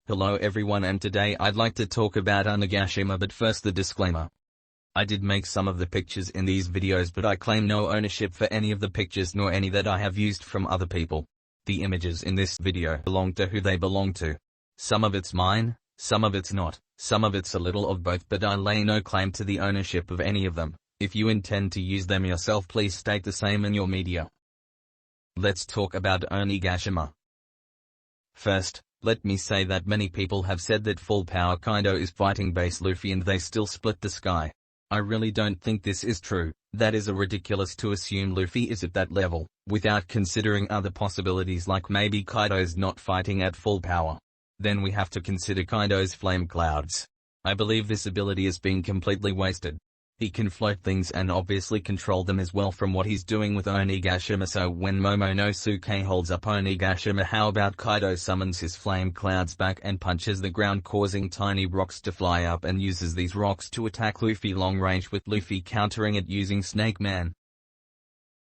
Hello everyone, and today I'd like to talk about Onigashima, but first the disclaimer. I did make some of the pictures in these videos, but I claim no ownership for any of the pictures nor any that I have used from other people. The images in this video belong to who they belong to. Some of it's mine, some of it's not, some of it's a little of both, but I lay no claim to the ownership of any of them. If you intend to use them yourself, please state the same in your media. Let's talk about Onigashima. First, let me say that many people have said that full power Kaido is fighting base Luffy and they still split the sky. I really don't think this is true. That is ridiculous to assume Luffy is at that level, without considering other possibilities like maybe Kaido's not fighting at full power. Then we have to consider Kaido's flame clouds. I believe this ability is being completely wasted. He can float things and obviously control them as well from what he's doing with Onigashima, so when Momonosuke holds up Onigashima, how about Kaido summons his flame clouds back and punches the ground, causing tiny rocks to fly up, and uses these rocks to attack Luffy long range, with Luffy countering it using Snake Man.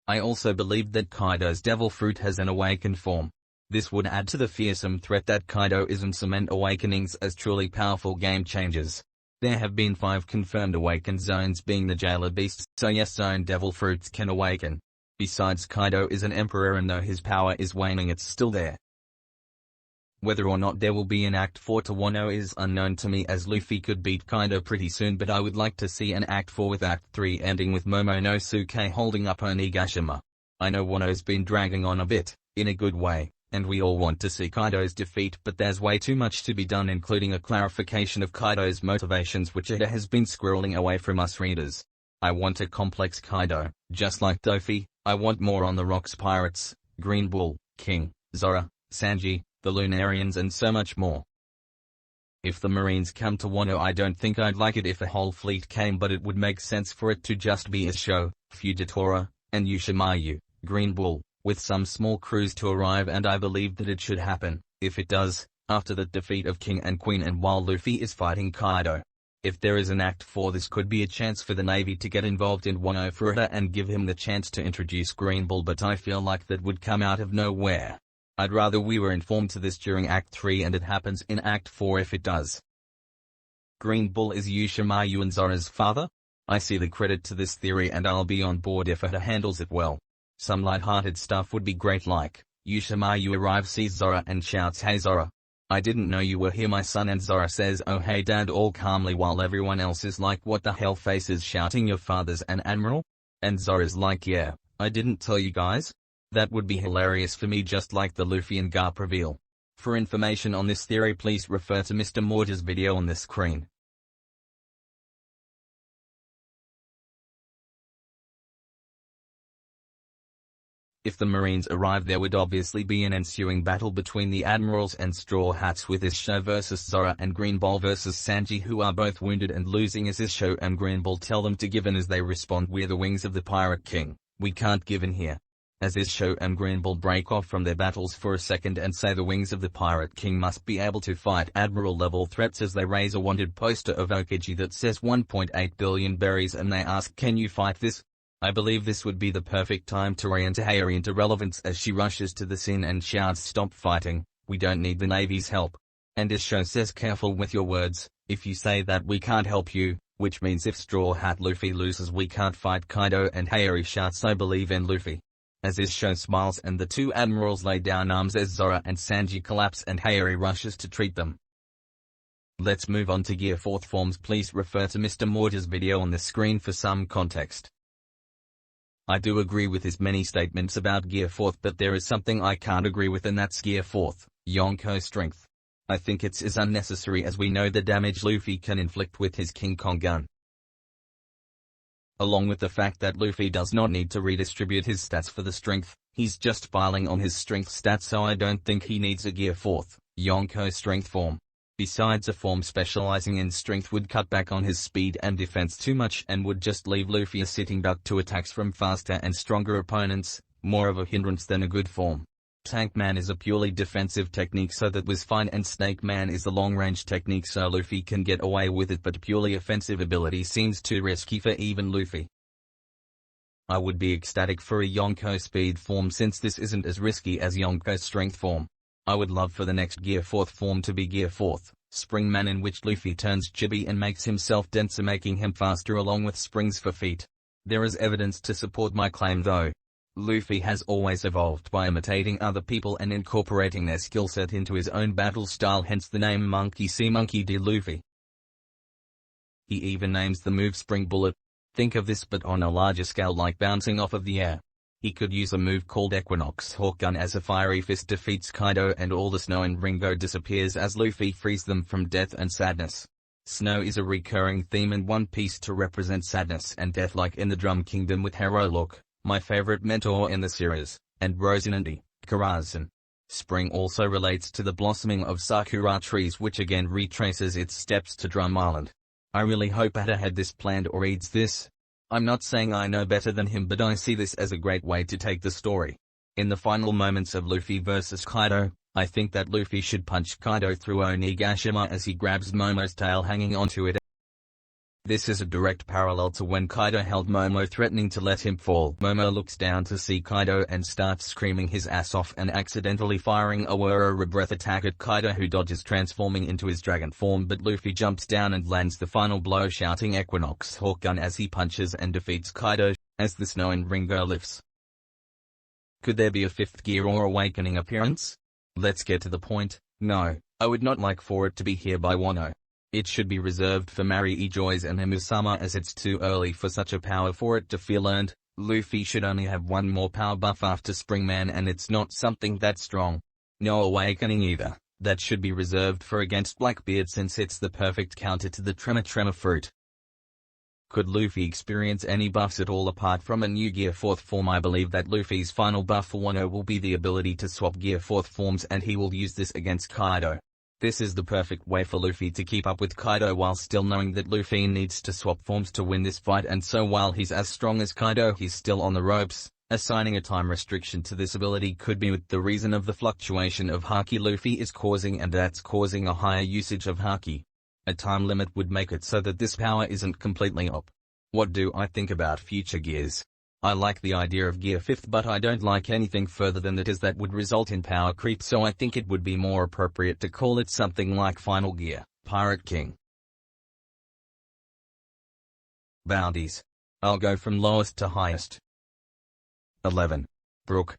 I also believe that Kaido's Devil Fruit has an awakened form. This would add to the fearsome threat that Kaido is and cement awakenings as truly powerful game changers. There have been 5 confirmed awakened zones, being the jailer beasts, so yes, zone devil fruits can awaken. Besides, Kaido is an emperor, and though his power is waning, it's still there. Whether or not there will be an Act 4 to Wano is unknown to me, as Luffy could beat Kaido pretty soon, but I would like to see an Act 4 with Act 3 ending with Momonosuke holding up Onigashima. I know Wano's been dragging on a bit, in a good way, and we all want to see Kaido's defeat, but there's way too much to be done, including a clarification of Kaido's motivations, which Oda has been squirreling away from us readers. I want a complex Kaido, just like Dofi. I want more on the Rocks pirates, Green Bull, King, Zora, Sanji, the Lunarians, and so much more. If the Marines come to Wano, I don't think I'd like it if a whole fleet came, but it would make sense for it to just be Isho, Fujitora, and Yushimayu, Green Bull, with some small crews to arrive, and I believe that it should happen, if it does, after the defeat of King and Queen and while Luffy is fighting Kaido. If there is an Act 4, this could be a chance for the Navy to get involved in Wano for Oda and give him the chance to introduce Green Bull, but I feel like that would come out of nowhere. I'd rather we were informed to this during Act 3 and it happens in Act 4 if it does. Green Bull is Yushimayu and Zora's father? I see the credit to this theory, and I'll be on board if Oda handles it well. Some light-hearted stuff would be great, like Yushimayu arrives, sees Zora and shouts, "Hey Zora, I didn't know you were here my son," and Zora says, "Oh hey dad," all calmly, while everyone else is like, "What the hell?" Faces shouting, "Your father's an admiral?" And Zora's like, "Yeah, I didn't tell you guys?" That would be hilarious for me, just like the Luffy and Garp reveal. For information on this theory, please refer to Mr. Morta's video on the screen. If the Marines arrive, there would obviously be an ensuing battle between the Admirals and Straw Hats, with Isho versus Zora and Green Bull versus Sanji, who are both wounded and losing, as Isho and Green Bull tell them to give in, as they respond, "We're the wings of the Pirate King. We can't give in here." As Isho and Green Bull break off from their battles for a second and say the wings of the Pirate King must be able to fight Admiral-level threats, as they raise a wanted poster of Okiji that says 1.8 billion berries, and they ask, "Can you fight this?" I believe this would be the perfect time to re-enter Hayori into relevance, as she rushes to the scene and shouts, "Stop fighting, we don't need the Navy's help." And Isho says, "Careful with your words, if you say that we can't help you," which means if Straw Hat Luffy loses we can't fight Kaido, and Hayori shouts, "I believe in Luffy." As Isho smiles and the two admirals lay down arms as Zora and Sanji collapse and Hayori rushes to treat them. Let's move on to Gear 4 forms. Please refer to Mr. Morta's video on the screen for some context. I do agree with his many statements about Gear 4, but there is something I can't agree with, and that's Gear 4, Yonko Strength. I think it's as unnecessary as we know the damage Luffy can inflict with his King Kong gun. Along with the fact that Luffy does not need to redistribute his stats for the strength, he's just piling on his strength stats, so I don't think he needs a Gear 4, Yonko Strength form. Besides, a form specializing in strength would cut back on his speed and defense too much and would just leave Luffy a sitting duck to attacks from faster and stronger opponents, more of a hindrance than a good form. Tank Man is a purely defensive technique, so that was fine, and Snake Man is a long-range technique, so Luffy can get away with it, but purely offensive ability seems too risky for even Luffy. I would be ecstatic for a Yonko speed form, since this isn't as risky as Yonko strength form. I would love for the next Gear 4th form to be Gear 4th, Spring Man, in which Luffy turns chibi and makes himself denser, making him faster along with springs for feet. There is evidence to support my claim though. Luffy has always evolved by imitating other people and incorporating their skill set into his own battle style, hence the name Monkey See Monkey D. Luffy. He even names the move Spring Bullet. Think of this but on a larger scale, like bouncing off of the air. He could use a move called Equinox Hawk Gun as a fiery fist defeats Kaido and all the snow in Ringo disappears as Luffy frees them from death and sadness. Snow is a recurring theme in One Piece to represent sadness and death, like in the Drum Kingdom with Hero Look, my favorite mentor in the series, and Rosinante, Karazhan. Spring also relates to the blossoming of Sakura trees, which again retraces its steps to Drum Island. I really hope Oda had this planned or reads this. I'm not saying I know better than him, but I see this as a great way to take the story. In the final moments of Luffy vs Kaido, I think that Luffy should punch Kaido through Onigashima as he grabs Momo's tail, hanging onto it. This is a direct parallel to when Kaido held Momo, threatening to let him fall. Momo looks down to see Kaido and starts screaming his ass off and accidentally firing a whirlwind breath attack at Kaido, who dodges, transforming into his dragon form, but Luffy jumps down and lands the final blow, shouting Equinox Hawk Gun as he punches and defeats Kaido, as the snow in Ringo lifts. Could there be a fifth gear or awakening appearance? Let's get to the point. No, I would not like for it to be here by Wano. It should be reserved for Mary Joyce and Emusama, as it's too early for such a power for it to feel earned. Luffy should only have one more power buff after Springman, and it's not something that strong. No awakening either. That should be reserved for against Blackbeard, since it's the perfect counter to the Tremor fruit. Could Luffy experience any buffs at all apart from a new Gear 4th form? I believe that Luffy's final buff for Wano will be the ability to swap Gear 4th forms, and he will use this against Kaido. This is the perfect way for Luffy to keep up with Kaido while still knowing that Luffy needs to swap forms to win this fight, and so while he's as strong as Kaido, he's still on the ropes. Assigning a time restriction to this ability could be with the reason of the fluctuation of Haki Luffy is causing, and that's causing a higher usage of Haki. A time limit would make it so that this power isn't completely up. What do I think about future gears? I like the idea of Gear 5th, but I don't like anything further than that, as that would result in power creep, so I think it would be more appropriate to call it something like Final Gear, Pirate King. Bounties. I'll go from lowest to highest. 11. Brook.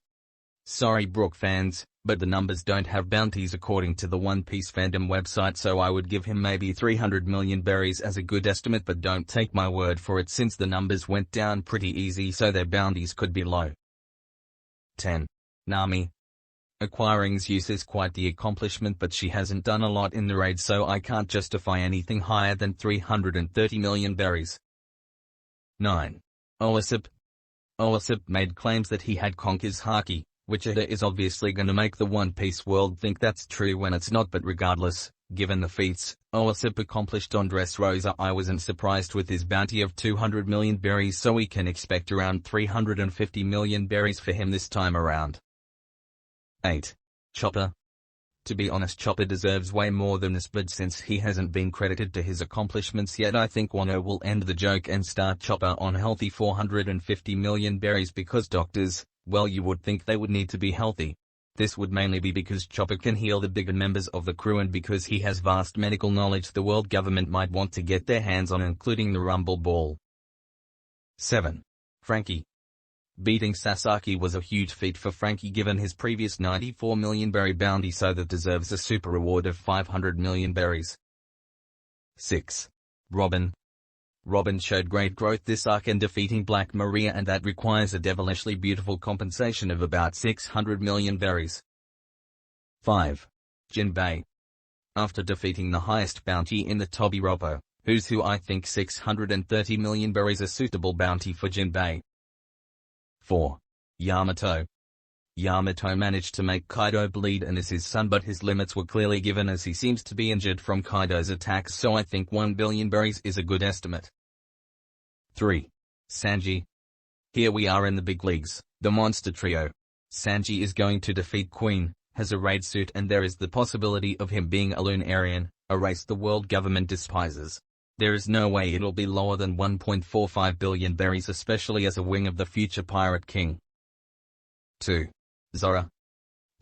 Sorry Brook fans, but the numbers don't have bounties according to the One Piece fandom website, so I would give him maybe 300 million berries as a good estimate, but don't take my word for it since the numbers went down pretty easy, so their bounties could be low. 10. Nami. Acquiring Zeus is quite the accomplishment, but she hasn't done a lot in the raid, so I can't justify anything higher than 330 million berries. 9. Usopp. Usopp made claims that he had Conker's Haki, which Oda is obviously gonna make the One Piece world think that's true when it's not, but regardless, given the feats Usopp accomplished on Dressrosa, I wasn't surprised with his bounty of 200 million berries, so we can expect around 350 million berries for him this time around. 8. Chopper. To be honest, Chopper deserves way more than this, but since he hasn't been credited to his accomplishments yet, I think Wano will end the joke and start Chopper on healthy 450 million berries, because doctors, well, you would think they would need to be healthy. This would mainly be because Chopper can heal the bigger members of the crew, and because he has vast medical knowledge the world government might want to get their hands on, including the Rumble Ball. 7. Frankie. Beating Sasaki was a huge feat for Frankie given his previous 94 million berry bounty, so that deserves a super reward of 500 million berries. 6. Robin. Robin showed great growth this arc in defeating Black Maria, and that requires a devilishly beautiful compensation of about 600 million berries. 5. Jinbei. After defeating the highest bounty in the Tobiropo, Who's Who, I think 630 million berries a suitable bounty for Jinbei. 4. Yamato. Yamato managed to make Kaido bleed and is his son, but his limits were clearly given as he seems to be injured from Kaido's attacks, so I think 1 billion berries is a good estimate. 3. Sanji. Here we are in the big leagues, the monster trio. Sanji is going to defeat Queen, has a raid suit, and there is the possibility of him being a Lunarian, a race the world government despises. There is no way it'll be lower than 1.45 billion berries, especially as a wing of the future Pirate King. 2. Zoro.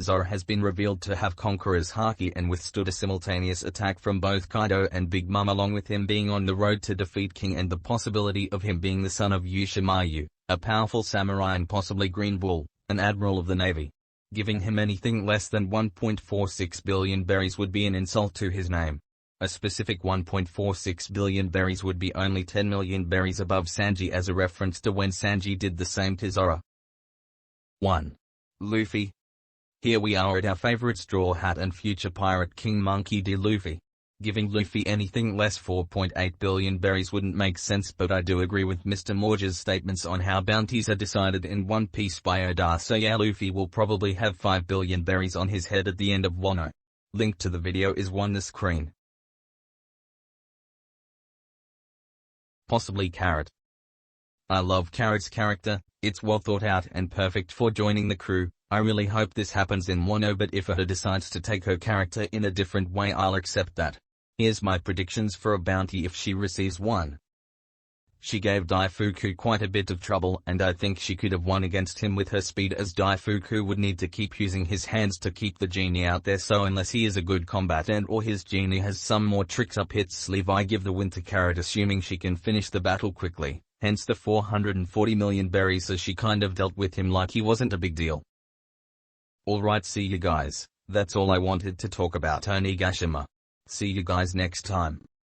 Zoro has been revealed to have Conqueror's Haki and withstood a simultaneous attack from both Kaido and Big Mom, along with him being on the road to defeat King and the possibility of him being the son of Yushimayu, a powerful samurai and possibly Green Bull, an admiral of the navy. Giving him anything less than 1.46 billion berries would be an insult to his name. A specific 1.46 billion berries would be only 10 million berries above Sanji, as a reference to when Sanji did the same to Zoro. 1. Luffy. Here we are at our favorite Straw Hat and future Pirate King Monkey D. Luffy. Giving Luffy anything less 4.8 billion berries wouldn't make sense, but I do agree with Mr. Morge's statements on how bounties are decided in One Piece by Oda, so yeah, Luffy will probably have 5 billion berries on his head at the end of Wano. Link to the video is on the screen. Possibly Carrot. I love Carrot's character, it's well thought out and perfect for joining the crew. I really hope this happens in Wano, but if Oda decides to take her character in a different way, I'll accept that. Here's my predictions for a bounty if she receives one. She gave Daifuku quite a bit of trouble, and I think she could have won against him with her speed, as Daifuku would need to keep using his hands to keep the genie out there, so unless he is a good combatant or his genie has some more tricks up its sleeve, I give the win to Carrot, assuming she can finish the battle quickly, hence the 440 million berries, as she kind of dealt with him like he wasn't a big deal. Alright, see you guys, that's all I wanted to talk about Onigashima. See you guys next time.